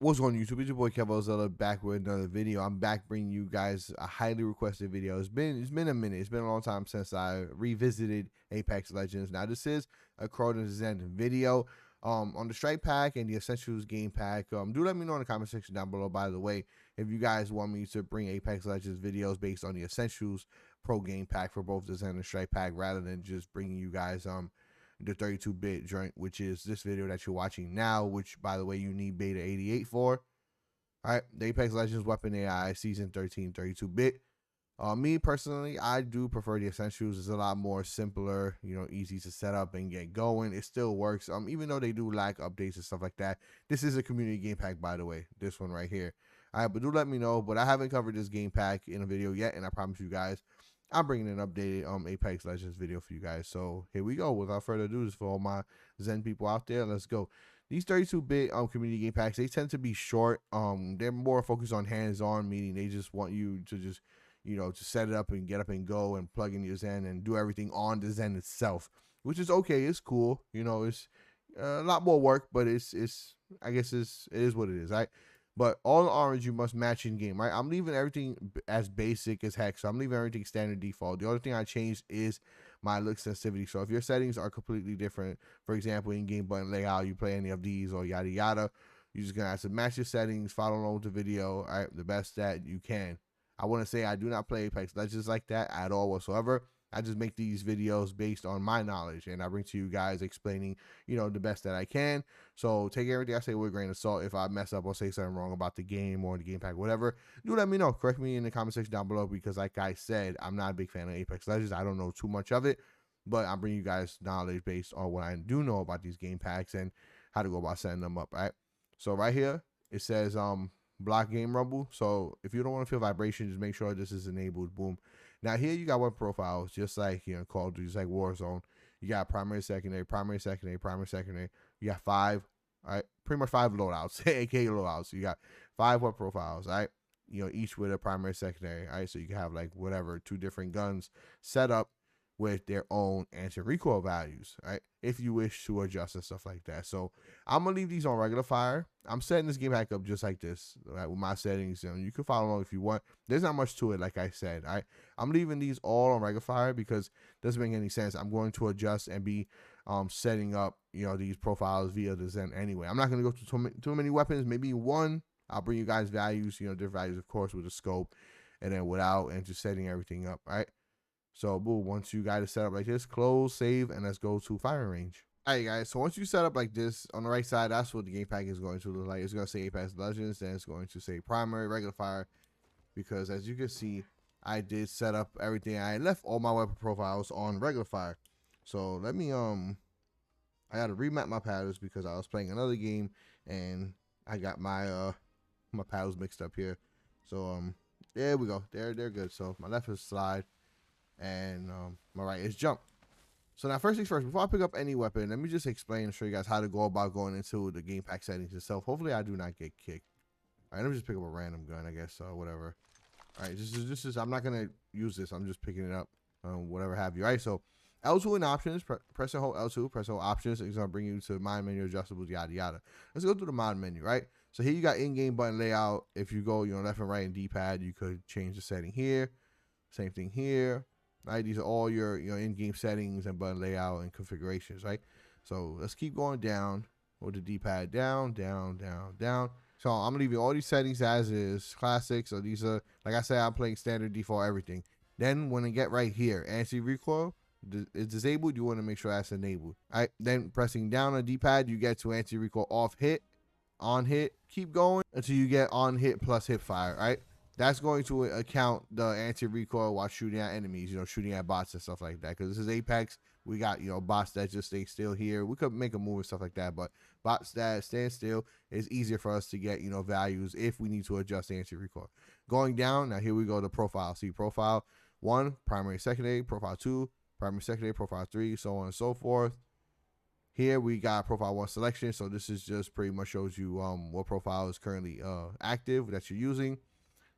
What's going on YouTube? It's your boy kevOzilla back with another video. I'm back bringing you guys a highly requested video. It's been a minute. It's been a long time since I revisited Apex Legends. Now this is a Cronus Zen video. On the Strike Pack and the Essentials Game Pack. Do let me know in the comment section down below, by the way, if you guys want me to bring Apex Legends videos based on the Essentials Pro Game Pack for both the Zen and Strike Pack, rather than just bringing you guys the 32-bit joint, which is this video that you're watching now, which, by the way, you need beta 88 for. All right, the Apex Legends Weapon AI Season 13 32-bit. Me personally, I do prefer the Essentials. It's a lot more simpler, easy to set up and get going. It still works, even though they do lack updates and stuff like that. This is a community game pack, by the way, this one right here. All right, but do let me know. But I haven't covered this game pack in a video yet, and I promise you guys, I'm bringing an updated Apex Legends video for you guys. So here we go. Without further ado, just for all my Zen people out there, let's go. These 32-bit community game packs, they tend to be short. They're more focused on hands-on, meaning they just want you to just, to set it up and get up and go and plug in your Zen and do everything on the Zen itself, which is okay. It's cool. It's a lot more work, but I guess it is what it is, right? But all the orange you must match in game, right? I'm leaving everything as basic as heck. So I'm leaving everything standard default. The only thing I changed is my look sensitivity. So if your settings are completely different, for example, in game button layout, you play any of these or yada yada, you're just gonna have to match your settings, follow along with the video, all right, the best that you can. I want to say I do not play Apex Legends like that at all whatsoever. I just make these videos based on my knowledge, and I bring to you guys explaining, the best that I can. So take everything I say with a grain of salt. If I mess up or say something wrong about the game or the game pack, whatever, do let me know. Correct me in the comment section down below, because like I said, I'm not a big fan of Apex Legends. I don't know too much of it, but I'm bringing you guys knowledge based on what I do know about these game packs and how to go about setting them up, right? So right here, it says block game rumble. So if you don't want to feel vibration, just make sure this is enabled. Boom. Now here you got weapon profiles, just like Call of Duty, just like Warzone. You got primary, secondary, primary, secondary, primary, secondary. You got 5, all right, pretty much 5 loadouts, aka loadouts. You got 5 weapon profiles, all right. Each with a primary, secondary, all right. So you can have like whatever 2 different guns set up with their own anti-recoil values, right? If you wish to adjust and stuff like that. So I'm gonna leave these on regular fire. I'm setting this game back up just like this, right, with my settings. You can follow along if you want. There's not much to it, like I said. All right, I'm leaving these all on regular fire because it doesn't make any sense. I'm going to adjust and be setting up these profiles via the Zen anyway. I'm not gonna go to too many weapons. Maybe one. I'll bring you guys values, different values, of course, with the scope, and then without, and just setting everything up, right? So, boom, once you got it set up like this, close, save, and let's go to firing range. All right, guys, so once you set up like this, on the right side, that's what the game pack is going to look like. It's going to say Apex Legends, then it's going to say primary, regular fire, because as you can see, I did set up everything. I left all my weapon profiles on regular fire. So, let me, I got to remap my paddles because I was playing another game, and I got my, my paddles mixed up here. So, there we go. They're good. So, my left is slide, and my right is jump. So now first things first, before I pick up any weapon, let me just explain and show you guys how to go about going into the game pack settings itself. Hopefully I do not get kicked. All right, let me just pick up a random gun, I guess, whatever. All right, this is I'm not gonna use this. I'm just picking it up, whatever have you. All right, so L2 in options, press and hold L2, press and hold options. It's gonna bring you to mod menu, adjustables, yada yada. Let's go through the mod menu, right? So here you got in-game button layout. If you go, left and right in D-pad, you could change the setting here. Same thing here. Right, these are all your in-game settings and button layout and configurations, right? So let's keep going down with the D-pad, down, down, down, down. So I'm leaving all these settings as is, classic. So these are, like I said, I'm playing standard default everything. Then when I get right here, anti-recoil is disabled. You want to make sure that's enabled. All right, then pressing down on D-pad, you get to anti-recoil off hit, on hit. Keep going until you get on hit plus hip fire. All right. That's going to account the anti-recoil while shooting at enemies, shooting at bots and stuff like that. Because this is Apex. We got, bots that just stay still here. We could make a move and stuff like that, but bots that stand still is easier for us to get, values if we need to adjust the anti-recoil. Going down, now here we go to profile. See, profile 1, primary, secondary, profile 2, primary, secondary, profile 3, so on and so forth. Here we got profile 1 selection. So this is just pretty much shows you what profile is currently active that you're using.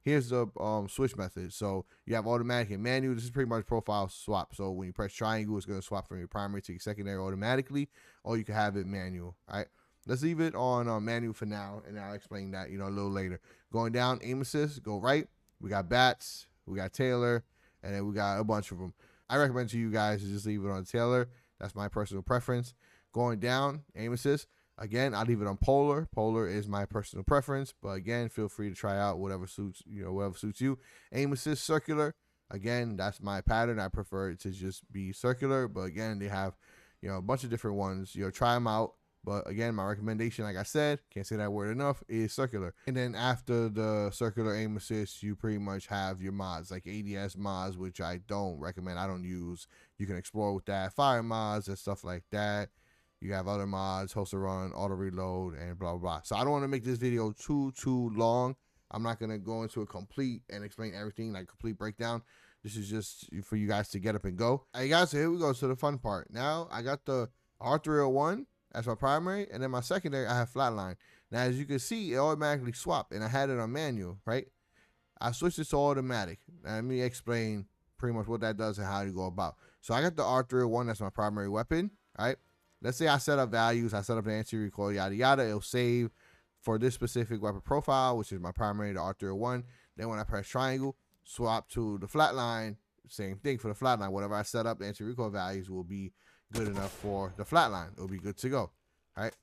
Here's the switch method. So you have automatic and manual. This is pretty much profile swap. So when you press triangle, it's going to swap from your primary to your secondary automatically, or you can have it manual. All right. let's leave it on manual for now, and I'll explain that, a little later. Going down, aim assist, go right. We got bats, we got Taylor, and then we got a bunch of them. I recommend to you guys to just leave it on Taylor. That's my personal preference. Going down, aim assist. Again, I'll leave it on polar. Polar is my personal preference, but again, feel free to try out whatever suits you. Aim assist, circular. Again, that's my pattern. I prefer it to just be circular, but again, they have, a bunch of different ones. Try them out. But again, my recommendation, like I said, can't say that word enough, is circular. And then after the circular aim assist, you pretty much have your mods, like ADS mods, which I don't recommend. I don't use. You can explore with that. Fire mods and stuff like that. You have other mods, host a run, auto reload, and blah, blah, blah. So I don't want to make this video too long. I'm not going to go into a complete and explain everything, like complete breakdown. This is just for you guys to get up and go. All right, guys, so here we go to the fun part. Now, I got the R301 as my primary, and then my secondary, I have flatline. Now, as you can see, it automatically swapped, and I had it on manual, right? I switched it to automatic. Now, let me explain pretty much what that does and how you go about. So I got the R301, that's my primary weapon, all right? Let's say I set up values, I set up the anti-recoil, yada, yada. It'll save for this specific weapon profile, which is my primary, the R301. Then when I press triangle, swap to the flatline, same thing for the flatline. Whatever I set up, the anti-recoil values will be good enough for the flatline. It'll be good to go. All right.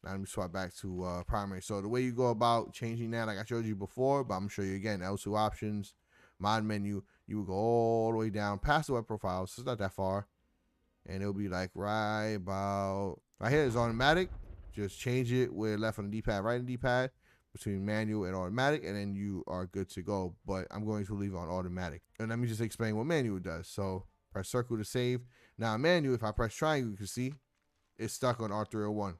Now let me swap back to primary. So the way you go about changing that, like I showed you before, but I'm gonna show you again. L2 options, mod menu. You will go all the way down past the web profile. So it's not that far, and it'll be like right about right here is automatic. Just change it with left on the D-pad, right on the D-pad, between manual and automatic, and then you are good to go. But I'm going to leave it on automatic. And let me just explain what manual does. So press circle to save. Now manual, if I press triangle, you can see it's stuck on R301.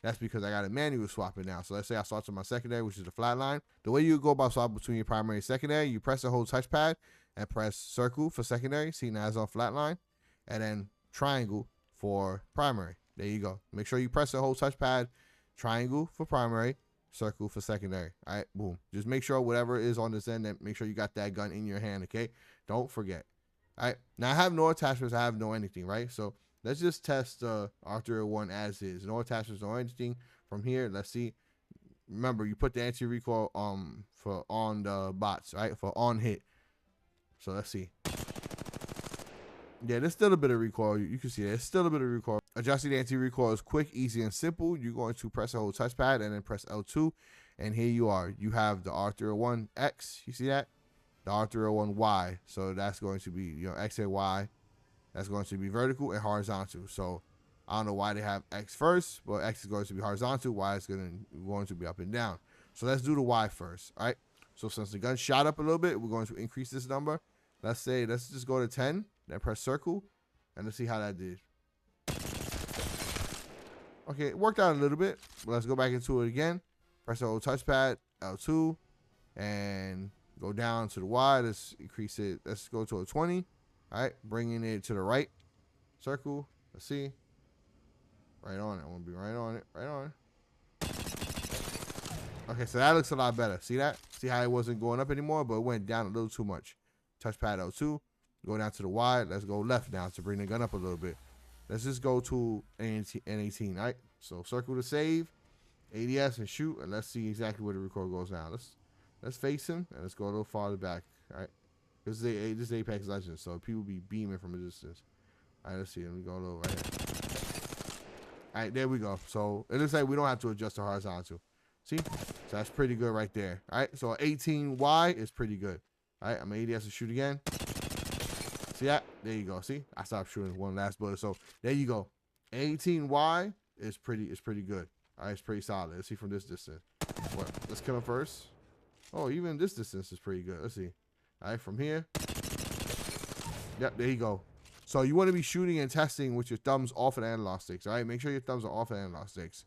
That's because I got a manual swapping now. So let's say I swap to my secondary, which is the flat line. The way you go about swapping between your primary and secondary, you press the whole touchpad and press circle for secondary. See, now it's on flat line. And then triangle for primary. There you go. Make sure you press the whole touchpad, triangle for primary, circle for secondary. All right, boom. Just make sure whatever is on this end, make sure you got that gun in your hand, okay? Don't forget. All right, now I have no attachments. I have no anything, right? So let's just test the R301 as is. No attachments, no anything. From here, let's see. Remember, you put the anti-recoil for on the bots, right? For on hit. So let's see. Yeah, there's still a bit of recoil. You can see there's still a bit of recoil. Adjusting the anti-recoil is quick, easy, and simple. You're going to press the whole touchpad and then press L2. And here you are. You have the R301X. You see that? The R301Y. So that's going to be, X and Y. That's going to be vertical and horizontal. So I don't know why they have X first, but X is going to be horizontal. Y is going to be up and down. So let's do the Y first. All right. So since the gun shot up a little bit, we're going to increase this number. Let's just go to 10. Then press circle, and let's see how that did. Okay, it worked out a little bit. But let's go back into it again. Press the whole touchpad, L2, and go down to the Y. Let's increase it. Let's go to a 20. All right, bringing it to the right. Circle. Let's see. Right on it. I want to be right on it. Right on it. Okay, so that looks a lot better. See that? See how it wasn't going up anymore, but it went down a little too much. Touchpad L2. Go down to the Y. Let's go left now to bring the gun up a little bit. Let's just go to N18, all right? So circle to save, ADS and shoot, and let's see exactly where the recoil goes now. Let's face him, and let's go a little farther back, all right? This is Apex Legends, so people be beaming from a distance. All right, let's see. Let me go a little right here. All right, there we go. So it looks like we don't have to adjust the horizontal. See? So that's pretty good right there. All right, so 18Y is pretty good. All right, I'm going to ADS and shoot again. See that? There you go. See? I stopped shooting one last bullet. So there you go. 18Y is pretty good. All right, it's pretty solid. Let's see from this distance. What? Let's kill him first. Oh, even this distance is pretty good. Let's see. All right, from here. Yep, there you go. So you want to be shooting and testing with your thumbs off of the analog sticks. All right, make sure your thumbs are off of the analog sticks.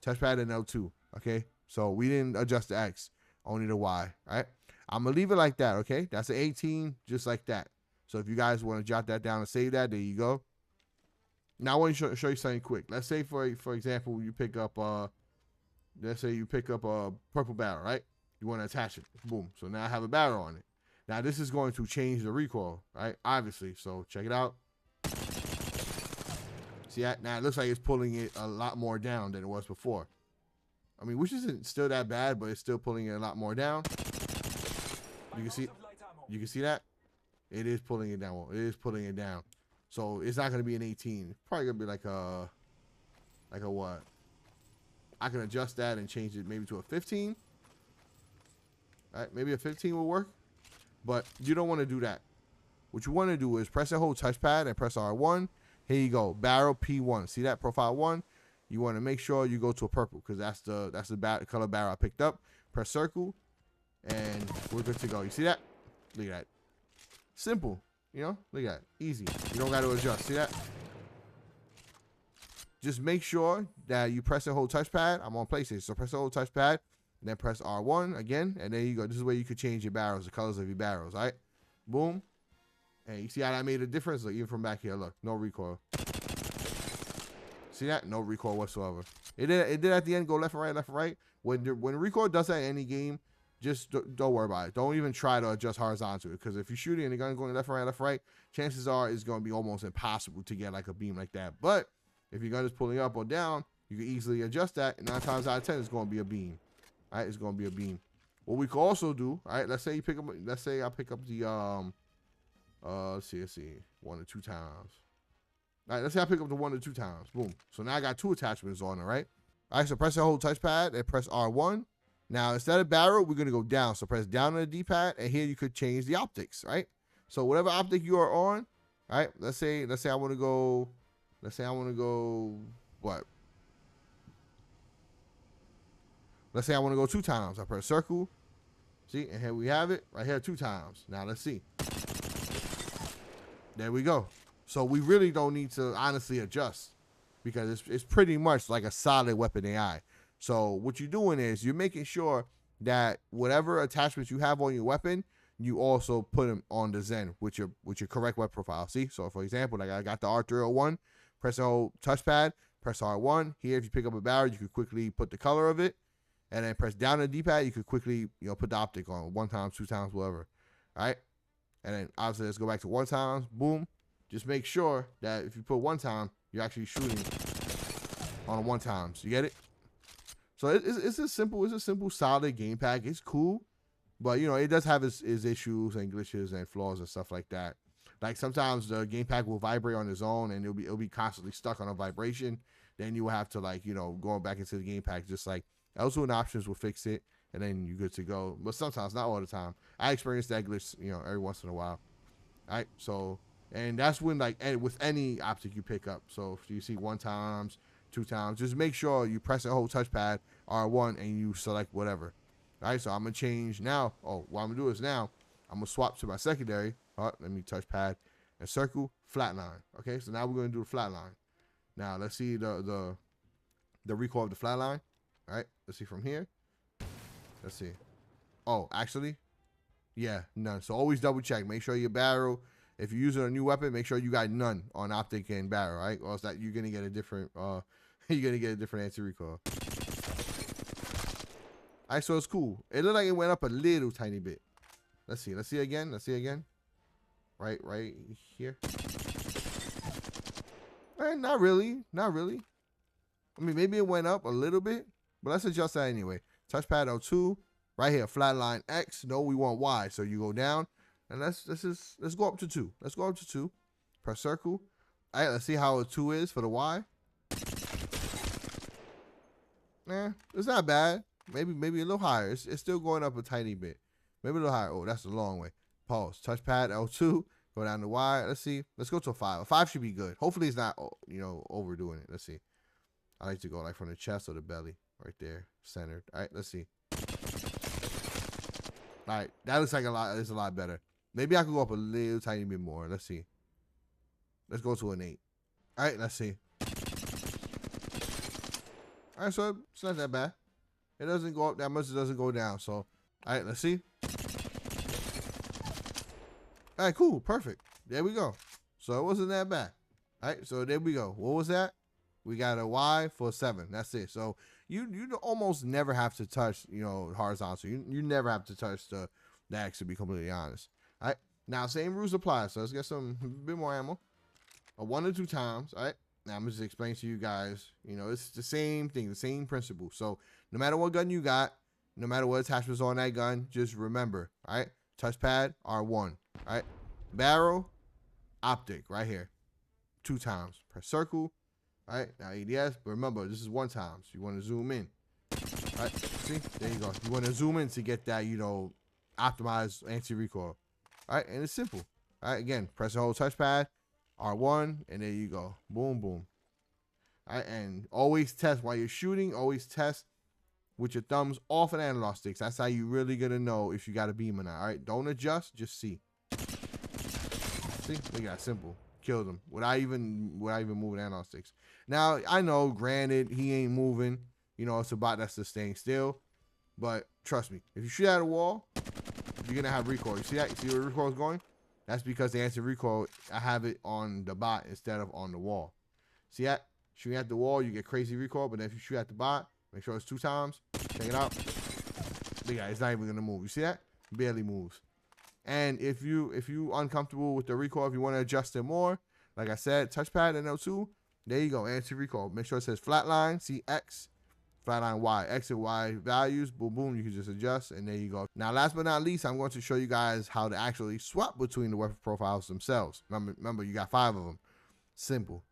Touchpad and L2. Okay, so we didn't adjust the X, only the Y. All right, I'm gonna leave it like that. Okay, that's an 18, just like that. So if you guys want to jot that down and save that, there you go. Now I want to show you something quick. Let's say for example, you pick up let's say you pick up a purple barrel, right? You want to attach it. Boom. So now I have a barrel on it. Now this is going to change the recoil, right? Obviously. So check it out. See that? Now it looks like it's pulling it a lot more down than it was before. I mean, which isn't still that bad, but it's still pulling it a lot more down. You can see that? It is pulling it down. It is pulling it down. So it's not gonna be an 18. It's probably gonna be like a what? I can adjust that and change it maybe to a 15. All right, maybe a 15 will work. But you don't want to do that. What you want to do is press and hold touchpad and press R1. Here you go, barrel P1. See that, profile 1? You want to make sure you go to a purple because that's the color barrel I picked up. Press circle, and we're good to go. You see that? Look at that. Simple, you know? Look at that. Easy. You don't got to adjust. See that? Just make sure that you press and hold touchpad. I'm on PlayStation, so press and hold touchpad, and then press R1 again, and there you go. This is where you could change your barrels, the colors of your barrels, all right? Boom. And you see how that made a difference? Look, even from back here, look, no recoil. See that? No recoil whatsoever. It did at the end go left and right, left and right. When recoil does that in any game, just don't worry about it. Don't even try to adjust horizontal, because if you're shooting and the gun going left and right, left and right, chances are it's going to be almost impossible to get like a beam like that. But if your gun is pulling up or down, you can easily adjust that, and 9 times out of 10, it's going to be a beam. All right, it's going to be a beam. What we can also do, all right, let's say I pick up the let's see, 1 or 2 times. All right, let's say I pick up the 1 or 2 times. Boom. So now I got 2 attachments on it, right? All right, so press and hold touchpad and press R1. Now, instead of barrel, we're going to go down. So press down on the D-pad, and here you could change the optics, right? So whatever optic you are on, all right, let's say I want to go, what? Let's say I want to go 2 times. I press circle. See, and here we have it, right here 2 times. Now let's see. There we go. So we really don't need to honestly adjust because it's pretty much like a solid weapon AI. So what you're doing is you're making sure that whatever attachments you have on your weapon, you also put them on the Zen with your correct weapon profile. See? So for example, like I got the R301, press the whole touchpad, press R1. Here, if you pick up a barrel, you could quickly put the color of it, and then press down on the D-pad, you could quickly, put the optic on 1 time, 2 times, whatever. All right? And then obviously let's go back to 1 time, boom. Just make sure that if you put 1 time, you're actually shooting on 1 times. You get it? So it's a simple, solid game pack. It's cool, but it does have its issues and glitches and flaws and stuff like that. Like sometimes the game pack will vibrate on its own and it'll be constantly stuck on a vibration. Then you will have to going back into the game pack, just like L2 and options will fix it, and then you're good to go. But sometimes, not all the time. I experience that glitch, every once in a while. All right, so and that's when with any optic you pick up. So if you see 1 times, 2 times, just make sure you press the whole touchpad R1 and you select whatever. All right, so I'm gonna change now. Oh, what I'm gonna do is now I'm gonna swap to my secondary. Let me touchpad and circle flatline. Okay, so now we're gonna do the flatline. Now let's see the recoil of the flatline. All right, let's see from here. Let's see. Oh, actually, yeah, none. So always double check. Make sure your barrel, if you're using a new weapon, make sure you got none on optic and barrel, right? Or else that you're gonna get a different anti-recoil. All right, so it's cool. It looked like it went up a little tiny bit. Let's see. Let's see again. Let's see again. Right here. Not really. Not really. I mean, maybe it went up a little bit, but let's adjust that anyway. Touchpad L2, right here, flatline X. No, we want Y. So you go down, and let's go up to 2. Let's go up to 2. Press circle. All right, let's see how a 2 is for the Y. It's not bad. Maybe a little higher. It's still going up a tiny bit. Maybe a little higher. Oh, that's the long way. Pause. Touchpad L2. Go down to Y. Let's see. Let's go to a 5. A 5 should be good. Hopefully it's not overdoing it. Let's see. I like to go from the chest or the belly. Right there. Centered. All right, let's see. All right. That looks like it's a lot better. Maybe I could go up a little tiny bit more. Let's see. Let's go to an 8. All right, let's see. All right, so it's not that bad. It doesn't go up that much. It doesn't go down. So, all right, let's see. All right, cool. Perfect. There we go. So it wasn't that bad. All right, so there we go. What was that? We got a Y for 7. That's it. So you almost never have to touch, horizontal. You never have to touch the X, to be completely honest. All right. Now, same rules apply. So let's get a bit more ammo. A 1 or 2 times. All right. Now I'm just explaining to you guys, it's the same thing, the same principle. So no matter what gun you got, no matter what attachments on that gun, just remember, all right? Touchpad, R1, all right? Barrel, optic, right here, 2 times. Press circle, all right? Now ADS, but remember, this is 1 time, so you want to zoom in. All right, see, there you go. You want to zoom in to get that, you know, optimized anti-recoil. All right, and it's simple. All right, again, press the whole touchpad, R1, and there you go. Boom, boom. All right, and always test while you're shooting. Always test with your thumbs off of the analog sticks. That's how you really gonna know if you got a beam or not. All right, don't adjust, just see. See, look at that, simple. Killed him without even moving analog sticks. Now I know, granted, he ain't moving. You know, it's a bot that's just staying still. But trust me, if you shoot at a wall, you're gonna have recoil. You see that? You see where the recoil is going? That's because the anti-recoil, I have it on the bot instead of on the wall. See that? Shooting at the wall, you get crazy recoil, but then if you shoot at the bot, make sure it's 2 times. Check it out. Look at it, it's not even gonna move. You see that? Barely moves. And if you uncomfortable with the recoil, if you want to adjust it more, like I said, touchpad and L2, there you go, anti-recoil. Make sure it says flatline, see X, flatline Y, X and Y values, boom, boom, you can just adjust, and there you go. Now, last but not least, I'm going to show you guys how to actually swap between the weapon profiles themselves. Remember, you got 5 of them. Simple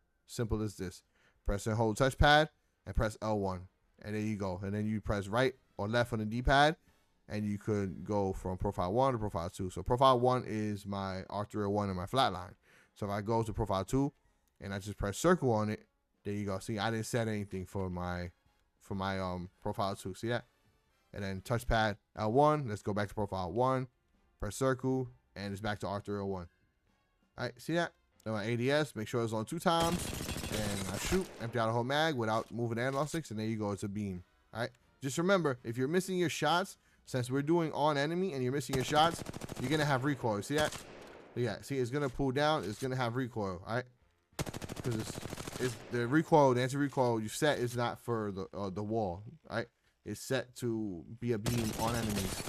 as this. Press and hold touchpad and press L1, and there you go. And then you press right or left on the D-pad, and you could go from profile 1 to profile 2. So profile 1 is my R301 and my flatline. So if I go to profile 2 and I just press circle on it, there you go. See, I didn't set anything for my profile 2. See that? And then touchpad L1. Let's go back to profile 1. Press circle, and it's back to R301. All right, see that? Then my ADS, make sure it's on 2 times. And I shoot, empty out a whole mag without moving the analog sticks, and there you go, it's a beam. All right, just remember, if you're missing your shots, since we're doing on enemy and you're missing your shots, you're gonna have recoil. See that? Yeah, see, it's gonna pull down, it's gonna have recoil. All right, because it's the recoil, the anti-recoil you set is not for the wall. All right, it's set to be a beam on enemies.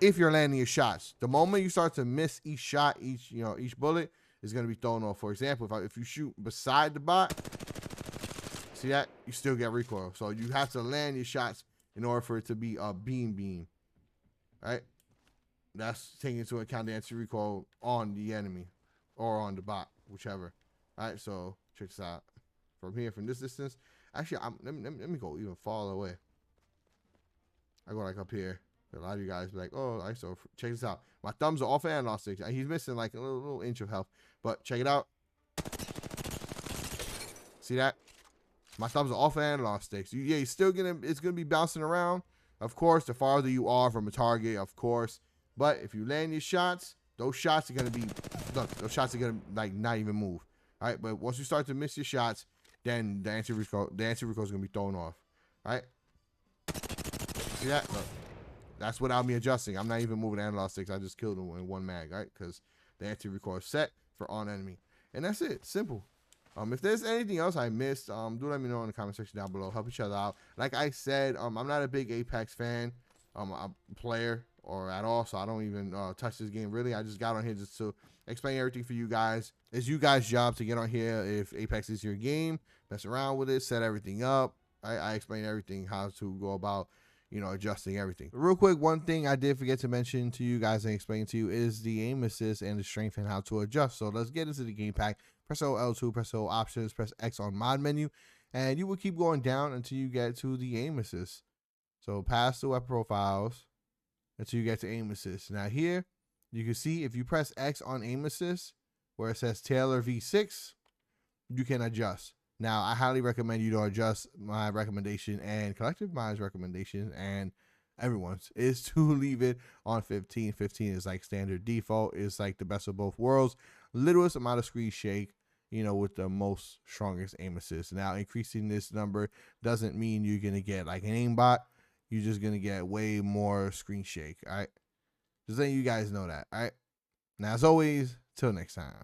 If you're landing your shots, the moment you start to miss each shot, each bullet is going to be thrown off. For example, if you shoot beside the bot, see that? You still get recoil. So you have to land your shots in order for it to be a beam. Right? That's taking into account the anti-recoil on the enemy or on the bot, whichever. All right, so check this out. From here, from this distance. Actually, let me go even farther away. I go like up here. A lot of you guys be like, oh, so check this out. My thumbs are off of analog sticks. He's missing like a little inch of health. But check it out. See that? My thumbs are off of analog sticks. Yeah, it's gonna be bouncing around. Of course, the farther you are from a target, of course. But if you land your shots, those shots are gonna be, look, those shots are gonna like not even move. All right, but once you start to miss your shots, then the anti-recoil is gonna be thrown off. All right? See that? Look. That's without me adjusting. I'm not even moving analog sticks. I just killed him in 1 mag, right? Because the anti-recoil is set for on enemy. And that's it. Simple. If there's anything else I missed, do let me know in the comment section down below. Help each other out. Like I said, I'm not a big Apex fan, a player or at all, so I don't even touch this game really. I just got on here just to explain everything for you guys. It's you guys' job to get on here if Apex is your game, mess around with it, set everything up. I explain everything, how to go about adjusting everything. Real quick, one thing I did forget to mention to you guys and explain to you is the aim assist and the strength and how to adjust. So let's get into the game pack. Press L2, press options, press X on mod menu, and you will keep going down until you get to the aim assist. So pass the weapon profiles until you get to aim assist. Now here, you can see if you press X on aim assist, where it says Taylor V6, you can adjust. Now, I highly recommend you to adjust. My recommendation and Collective Mind's recommendation and everyone's is to leave it on 15. 15 is like standard default. It's like the best of both worlds. Littlest amount of screen shake, with the most strongest aim assist. Now, increasing this number doesn't mean you're going to get like an aimbot. You're just going to get way more screen shake, all right? Just letting you guys know that, all right? Now, as always, till next time.